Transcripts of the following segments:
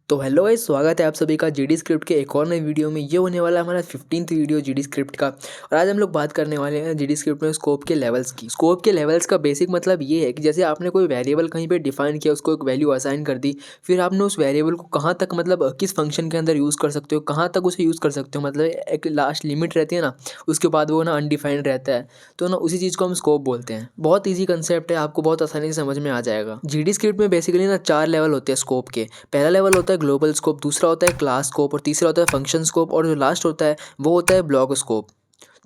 तो hello guys, स्वागत है आप सभी का जीडी स्क्रिप्ट के एक और नई वीडियो में। ये होने वाला है हमारा 15th वीडियो जीडी स्क्रिप्ट का। और आज हम लोग बात करने वाले हैं जीडी स्क्रिप्ट में स्कोप के लेवल्स की। स्कोप के लेवल्स का बेसिक मतलब ये है कि जैसे आपने कोई वेरिएबल कहीं पे डिफाइन किया, उसको एक वैल्यू असाइन कर दी, फिर आपने उस वेरिएबल को कहाँ तक मतलब किस फंक्शन के अंदर यूज़ कर सकते हो, कहाँ तक उसे यूज़ कर सकते हो, मतलब एक लास्ट लिमिट रहती है ना, उसके बाद वो ना अनडिफाइंड रहता है। तो ना उसी चीज़ को हम स्कोप बोलते हैं। बहुत ईजी कंसेप्ट है, आपको बहुत आसानी से समझ में आ जाएगा। जीडी स्क्रिप्ट में बेसिकली ना 4 लेवल होते हैं स्कोप के। पहला लेवल होता है ग्लोबल स्कोप, दूसरा होता है क्लास स्कोप और तीसरा होता है फंक्शन स्कोप, और जो लास्ट होता है वो होता है ब्लॉक स्कोप।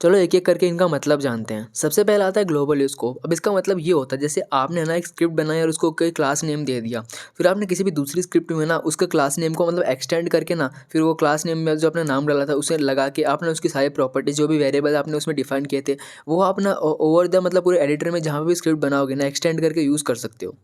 चलो एक एक करके इनका मतलब जानते हैं। सबसे पहला आता है ग्लोबल स्कोप। अब इसका मतलब ये होता है जैसे आपने ना एक स्क्रिप्ट बनाई और उसको कोई क्लास नेम दे दिया, फिर आपने किसी भी दूसरी स्क्रिप्ट में ना उसके क्लास नेम को मतलब एक्सटेंड करके ना फिर वो क्लास नेम में जो आपने नाम डाला था उसे लगा के आपने उसकी सारी प्रॉपर्टीज जो भी वेरिएबल आपने उसमें डिफाइन किए थे वो आप ना ओवर द मतलब पूरे एडिटर में जहाँ भी स्क्रिप्ट बनाओगे ना एक्सटेंड करके यूज़ कर सकते हो।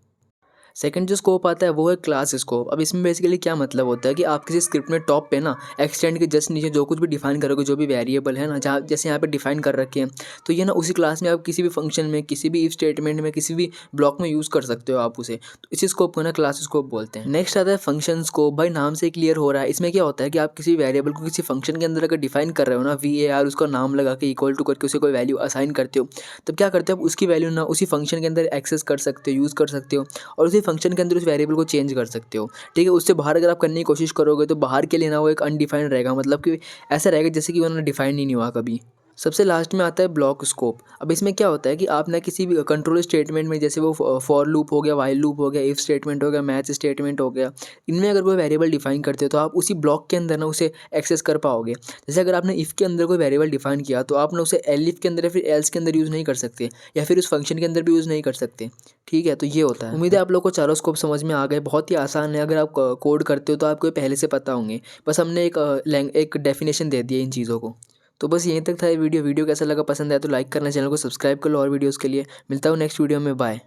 सेकंड जो स्कोप आता है वो है क्लास स्कोप। अब इसमें बेसिकली क्या मतलब होता है कि आप किसी स्क्रिप्ट में टॉप पे ना एक्सटेंड के जस्ट नीचे जो कुछ भी डिफाइन करोगे, जो भी वेरिएबल है ना, जहाँ जैसे यहाँ पे डिफाइन कर रखे हैं, तो ये ना उसी क्लास में आप किसी भी फंक्शन में, किसी भी इफ स्टेटमेंट में, किसी भी ब्लॉक में यूज़ कर सकते हो आप उसे। तो इसी स्कोप को ना क्लास स्कोप बोलते हैं। नेक्स्ट आता है फंक्शन स्कोप। भाई नाम से क्लियर हो रहा है, इसमें क्या होता है कि आप किसी वेरिएबल को किसी फंक्शन के अंदर अगर डिफाइन कर रहे हो ना, VAR उसका नाम लगा के इक्वल टू करके उसे कोई वैल्यू असाइन करते हो, तब क्या करते हो आप उसकी वैल्यू ना उसी फंक्शन के अंदर एक्सेस कर सकते हो, यूज़ कर सकते हो, और उसी फंक्शन के अंदर उस वेरिएबल को चेंज कर सकते हो। ठीक है, उससे बाहर अगर आप करने की कोशिश करोगे तो बाहर के लिए ना वो एक अनडिफाइंड रहेगा, मतलब कि ऐसा रहेगा जैसे कि वो ना डिफाइन ही नहीं हुआ कभी। सबसे लास्ट में आता है ब्लॉक स्कोप। अब इसमें क्या होता है कि आप ना किसी भी कंट्रोल स्टेटमेंट में, जैसे वो फॉर लूप हो गया, वाइल लूप हो गया, इफ स्टेटमेंट हो गया, मैच स्टेटमेंट हो गया, इनमें अगर कोई वेरिएबल डिफाइन करते हो तो आप उसी ब्लॉक के अंदर ना उसे एक्सेस कर पाओगे। जैसे अगर आपने इफ़ के अंदर कोई वेरिएबल डिफाइन किया तो आप ना उसे एलिफ के अंदर या फिर एल्स के अंदर यूज़ नहीं कर सकते, या फिर उस फंक्शन के अंदर भी यूज़ नहीं कर सकते। ठीक है, तो ये होता है। उम्मीद है आप लोग को चारों स्कोप समझ में आ गए। बहुत ही आसान है, अगर आप कोड करते हो तो आपको ये पहले से पता होंगे। बस हमने एक डेफिनेशन दे दी है इन चीज़ों को। तो बस यहीं तक था ये वीडियो। वीडियो कैसा लगा, पसंद आया तो लाइक करना, चैनल को सब्सक्राइब कर लो और वीडियोज़ के लिए। मिलता हूँ नेक्स्ट वीडियो में, बाय।